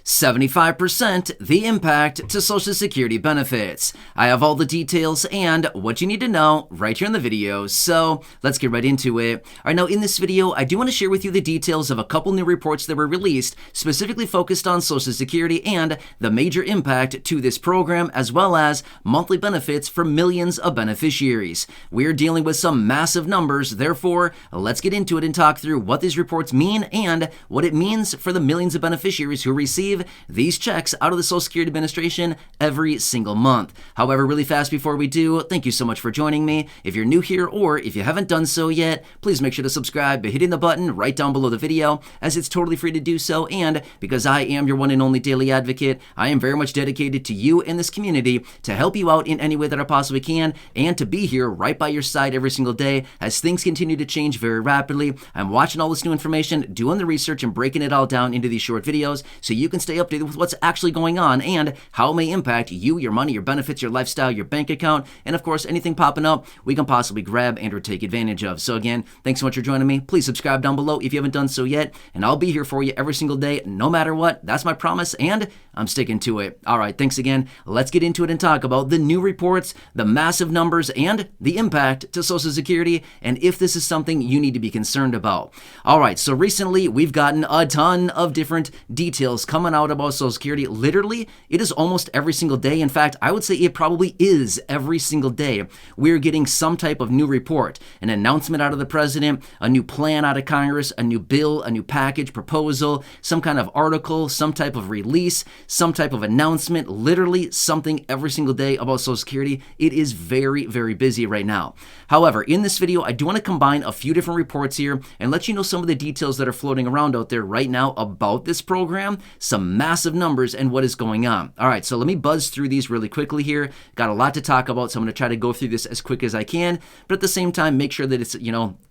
75% the impact to Social Security benefits. I have all the details and what you need to know right here in the video, so let's get right into it. All right, now in this video, I do want to share with you the details of a couple new reports that were released, specifically focused on Social Security and the major impact to this program, as well as monthly benefits for millions of beneficiaries. We're dealing with some massive numbers, therefore, let's get into it and talk through what these reports mean and what it means for the millions of beneficiaries who receive these checks out of the Social Security Administration every single month. However, really fast before we do, thank you so much for joining me. If you're new here or if you haven't done so yet, please make sure to subscribe by hitting the button right down below the video, as it's totally free to do so. And because I am your one and only daily advocate, I am very much dedicated to you and this community to help you out in any way that I possibly can and to be here right by your side every single day as things continue to change very rapidly. I'm watching all this new information, doing the research, and breaking it all down into these short videos so you can stay updated with what's actually going on and how it may impact you, your money, your benefits, your lifestyle, your bank account, and of course anything popping up we can possibly grab and or take advantage of. So again, thanks so much for joining me. Please subscribe down below if you haven't done so yet, and I'll be here for you every single day no matter what. That's my promise, and I'm sticking to it. All right, thanks again. Let's get into it and talk about the new reports, the massive numbers, and the impact to Social Security, and if this is something you need to be concerned about. All right, so recently we've gotten a ton of different details coming out about Social Security. Literally, it is almost every single day. In fact, I would say it probably is every single day. We're getting some type of new report, an announcement out of the president, a new plan out of Congress, a new bill, a new package, proposal, some kind of article, some type of release, some type of announcement, literally something every single day about Social Security. It is very, very busy right now. However, in this video, I do want to combine a few different reports here and let you know some of the details that are floating around out there right now about this program, some massive numbers, and what is going on. All right, so let me buzz through these really quickly here. Got a lot to talk about, so I'm going to try to go through this as quick as I can, but at the same time, make sure that it's,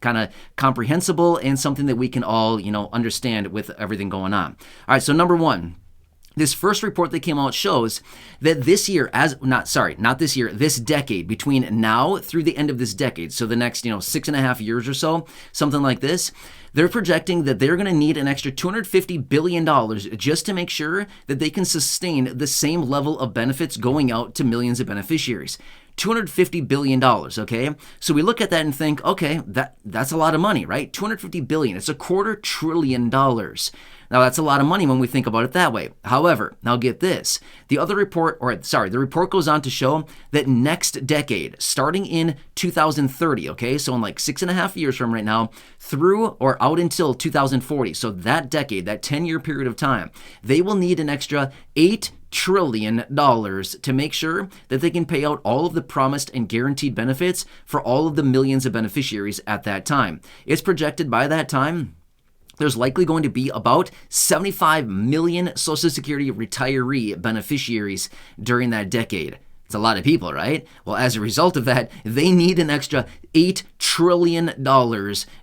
kind of comprehensible and something that we can all, understand with everything going on. All right, so number one. This first report that came out shows that this year, this decade, between now through the end of this decade, so the next, 6.5 years or so, something like this, they're projecting that they're going to need an extra $250 billion just to make sure that they can sustain the same level of benefits going out to millions of beneficiaries. $250 billion, okay? So we look at that and think, okay, that's a lot of money, right? $250 billion, it's $250 billion. Now, that's a lot of money when we think about it that way. However, now get this. The report goes on to show that next decade, starting in 2030, okay, so in like 6.5 years from right now, through or out until 2040, so that decade, that 10-year period of time, they will need an extra $8 trillion to make sure that they can pay out all of the promised and guaranteed benefits for all of the millions of beneficiaries at that time. It's projected by that time there's likely going to be about 75 million Social Security retiree beneficiaries during that decade. It's a lot of people, right? Well, as a result of that, they need an extra $8 trillion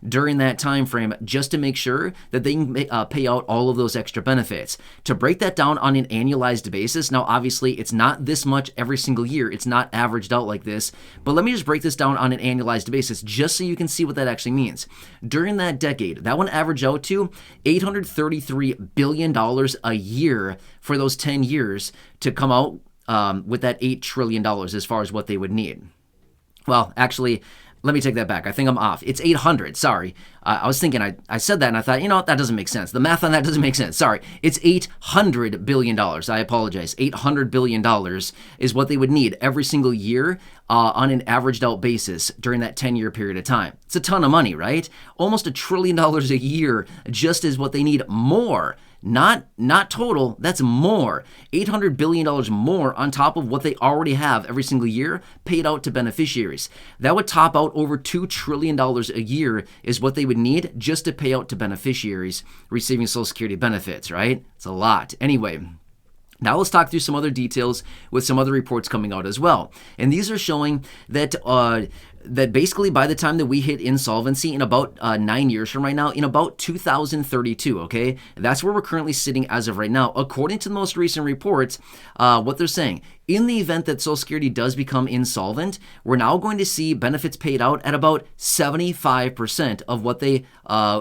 during that time frame just to make sure that they can pay out all of those extra benefits. To break that down on an annualized basis, now obviously it's not this much every single year. It's not averaged out like this, but let me just break this down on an annualized basis just so you can see what that actually means. During that decade, that one averaged out to $833 billion a year for those 10 years to come out with that $8 trillion as far as what they would need. Well, actually, let me take that back. I think I'm off. It's 800. Sorry. I was thinking, I said that and I thought, that doesn't make sense. The math on that doesn't make sense. Sorry. It's $800 billion. I apologize. $800 billion is what they would need every single year on an averaged out basis during that 10-year period of time. It's a ton of money, right? Almost $1 trillion a year just is what they need more. Not total, that's more. $800 billion more on top of what they already have every single year paid out to beneficiaries. That would top out over $2 trillion a year is what they would need just to pay out to beneficiaries receiving Social Security benefits, right? It's a lot. Anyway, now let's talk through some other details with some other reports coming out as well. And these are showing that that basically by the time that we hit insolvency in about 9 years from right now, in about 2032, okay? That's where we're currently sitting as of right now. According to the most recent reports, what they're saying, in the event that Social Security does become insolvent, we're now going to see benefits paid out at about 75% of what they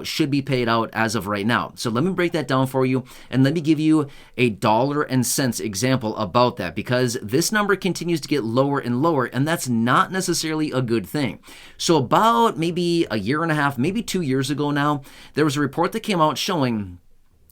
should be paid out as of right now. So let me break that down for you, and let me give you a dollar and cents example about that, because this number continues to get lower and lower, and that's not necessarily a good thing. So about maybe a year and a half, maybe 2 years ago now, there was a report that came out showing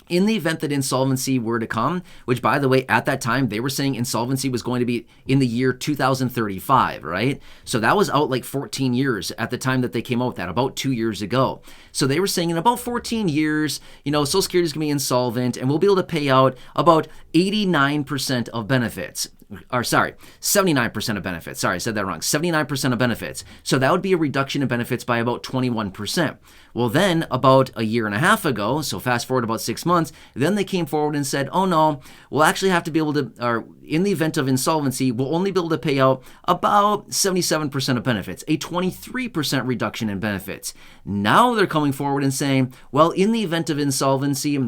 in the event that insolvency were to come, which by the way, at that time, they were saying insolvency was going to be in the year 2035, right? So that was out like 14 years at the time that they came out with that, about 2 years ago. So they were saying in about 14 years, Social Security is going to be insolvent and we'll be able to pay out about 89% of benefits. Or sorry, 79% of benefits. Sorry, I said that wrong. 79% of benefits. So that would be a reduction in benefits by about 21%. Well, then about a year and a half ago, so fast forward about 6 months, then they came forward and said, oh no, we'll actually have to be able to, or in the event of insolvency, we'll only be able to pay out about 77% of benefits, a 23% reduction in benefits. Now they're coming forward and saying, well, in the event of insolvency,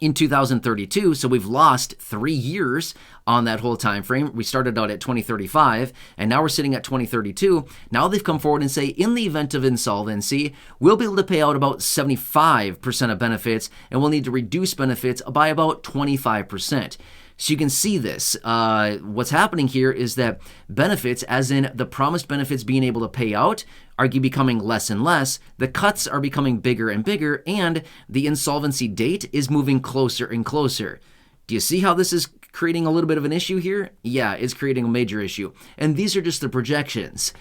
in 2032, so we've lost 3 years on that whole time frame. We started out at 2035, and now we're sitting at 2032. Now they've come forward and say, in the event of insolvency, we'll be able to pay out about 75% of benefits, and we'll need to reduce benefits by about 25%. So you can see this. What's happening here is that benefits, as in the promised benefits being able to pay out, are becoming less and less. The cuts are becoming bigger and bigger, and the insolvency date is moving closer and closer. Do you see how this is creating a little bit of an issue here? Yeah, it's creating a major issue. And these are just the projections.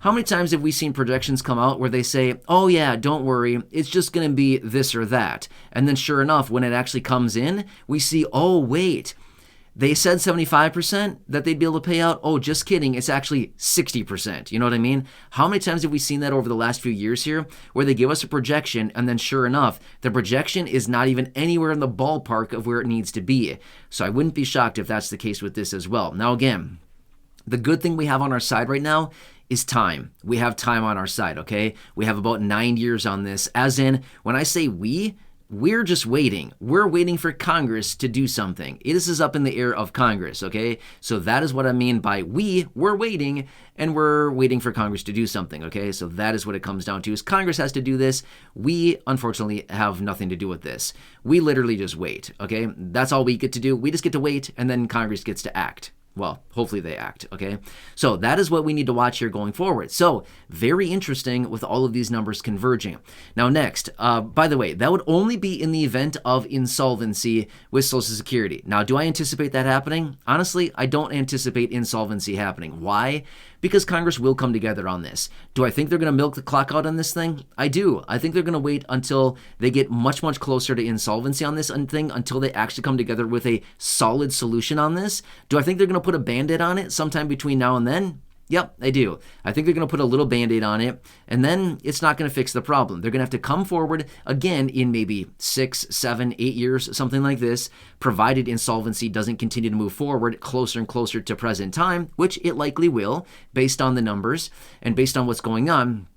How many times have we seen projections come out where they say, oh yeah, don't worry, it's just going to be this or that. And then sure enough, when it actually comes in, we see, oh wait, they said 75% that they'd be able to pay out. Oh, just kidding. It's actually 60%. You know what I mean? How many times have we seen that over the last few years here where they give us a projection and then sure enough, the projection is not even anywhere in the ballpark of where it needs to be. So I wouldn't be shocked if that's the case with this as well. Now again, the good thing we have on our side right now is time. We have time on our side, okay? We have about 9 years on this. As in, when I say we're just waiting. We're waiting for Congress to do something. This is up in the air of Congress, okay? So that is what I mean by we're waiting, and we're waiting for Congress to do something, okay? So that is what it comes down to, is Congress has to do this. We, unfortunately, have nothing to do with this. We literally just wait, okay? That's all we get to do. We just get to wait, and then Congress gets to act. Well, hopefully they act, okay? So that is what we need to watch here going forward. So very interesting with all of these numbers converging. Now next, by the way, that would only be in the event of insolvency with Social Security. Now, do I anticipate that happening? Honestly, I don't anticipate insolvency happening. Why? Because Congress will come together on this. Do I think they're going to milk the clock out on this thing? I do. I think they're going to wait until they get much, much closer to insolvency on this thing, until they actually come together with a solid solution on this. Do I think they're going to put a Band-Aid on it sometime between now and then? Yep, I do. I think they're going to put a little Band-Aid on it, and then it's not going to fix the problem. They're going to have to come forward again in maybe 6, 7, 8 years, something like this, provided insolvency doesn't continue to move forward closer and closer to present time, which it likely will, based on the numbers and based on what's going on.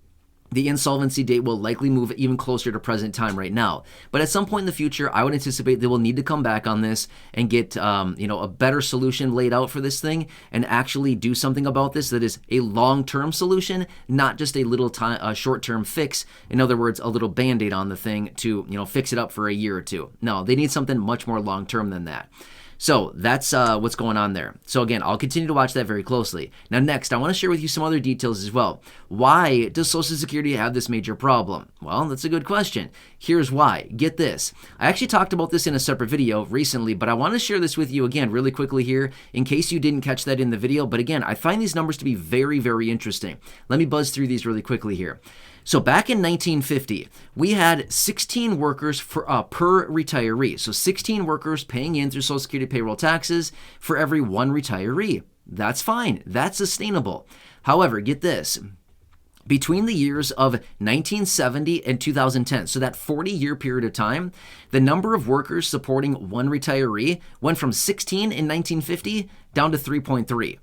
The insolvency date will likely move even closer to present time right now. But at some point in the future, I would anticipate they will need to come back on this and get a better solution laid out for this thing and actually do something about this that is a long-term solution, not just a little short-term fix. In other words, a little Band-Aid on the thing to fix it up for a year or two. No, they need something much more long-term than that. So that's what's going on there. So again, I'll continue to watch that very closely. Now next, I want to share with you some other details as well. Why does Social Security have this major problem? Well, that's a good question. Here's why. Get this. I actually talked about this in a separate video recently, but I want to share this with you again really quickly here in case you didn't catch that in the video. But again, I find these numbers to be very, very interesting. Let me buzz through these really quickly here. So back in 1950, we had 16 workers per retiree. So 16 workers paying in through Social Security payroll taxes for every one retiree. That's fine. That's sustainable. However, get this. Between the years of 1970 and 2010, so that 40-year period of time, the number of workers supporting one retiree went from 16 in 1950 down to 3.3.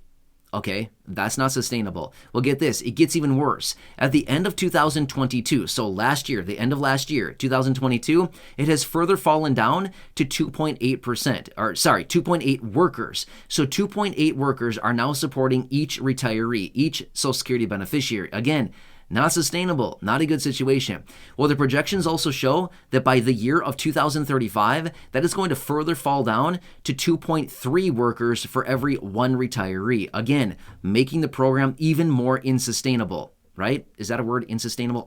Okay, that's not sustainable. Well, get this, it gets even worse. At the end of 2022, so last year, the end of last year, 2022, it has further fallen down to 2.8%, or sorry, 2.8 workers. So 2.8 workers are now supporting each retiree, each Social Security beneficiary. Again, not sustainable, not a good situation. Well, the projections also show that by the year of 2035, that is going to further fall down to 2.3 workers for every one retiree. Again, making the program even more unsustainable, right? Is that a word? Unsustainable?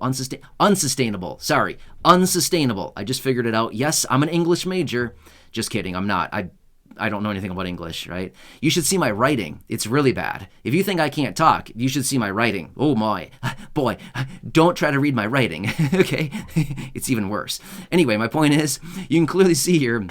Unsustainable. Sorry, unsustainable. I just figured it out. Yes, I'm an English major. Just kidding, I'm not. I don't know anything about English, right? You should see my writing. It's really bad. If you think I can't talk, you should see my writing. Oh my, boy, don't try to read my writing, okay? It's even worse. Anyway, my point is, you can clearly see here,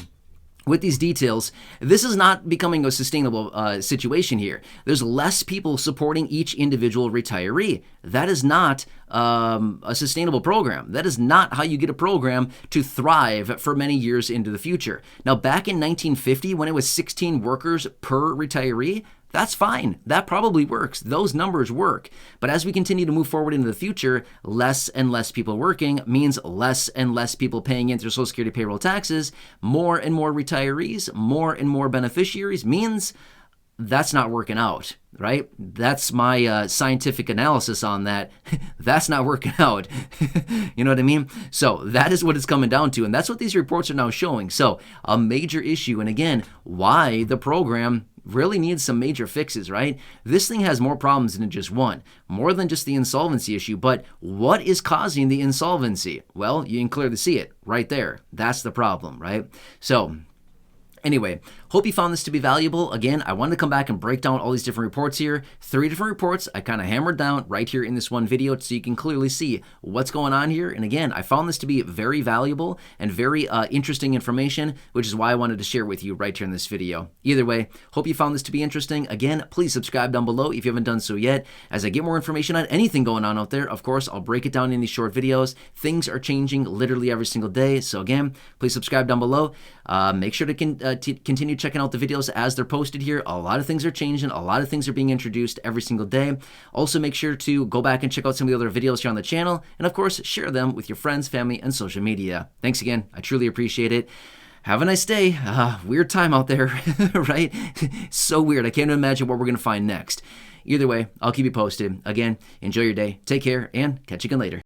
with these details, this is not becoming a sustainable situation here. There's less people supporting each individual retiree. That is not a sustainable program. That is not how you get a program to thrive for many years into the future. Now, back in 1950, when it was 16 workers per retiree, that's fine. That probably works. Those numbers work. But as we continue to move forward into the future, less and less people working means less and less people paying into Social Security payroll taxes. More and more retirees, more and more beneficiaries means that's not working out, right? That's my scientific analysis on that. That's not working out. You know what I mean? So that is what it's coming down to. And that's what these reports are now showing. So a major issue. And again, why the program really needs some major fixes, right? This thing has more problems than just one, more than just the insolvency issue. But what is causing the insolvency? Well, you can clearly see it right there. That's the problem, right? So anyway, hope you found this to be valuable. Again, I wanted to come back and break down all these different reports here. 3 different reports I kind of hammered down right here in this one video so you can clearly see what's going on here. And again, I found this to be very valuable and very interesting information, which is why I wanted to share with you right here in this video. Either way, hope you found this to be interesting. Again, please subscribe down below if you haven't done so yet. As I get more information on anything going on out there, of course, I'll break it down in these short videos. Things are changing literally every single day. So again, please subscribe down below. Make sure to continue checking out the videos as they're posted here. A lot of things are changing. A lot of things are being introduced every single day. Also, make sure to go back and check out some of the other videos here on the channel. And of course, share them with your friends, family, and social media. Thanks again. I truly appreciate it. Have a nice day. Weird time out there, right? So weird. I can't even imagine what we're going to find next. Either way, I'll keep you posted. Again, enjoy your day. Take care and catch you again later.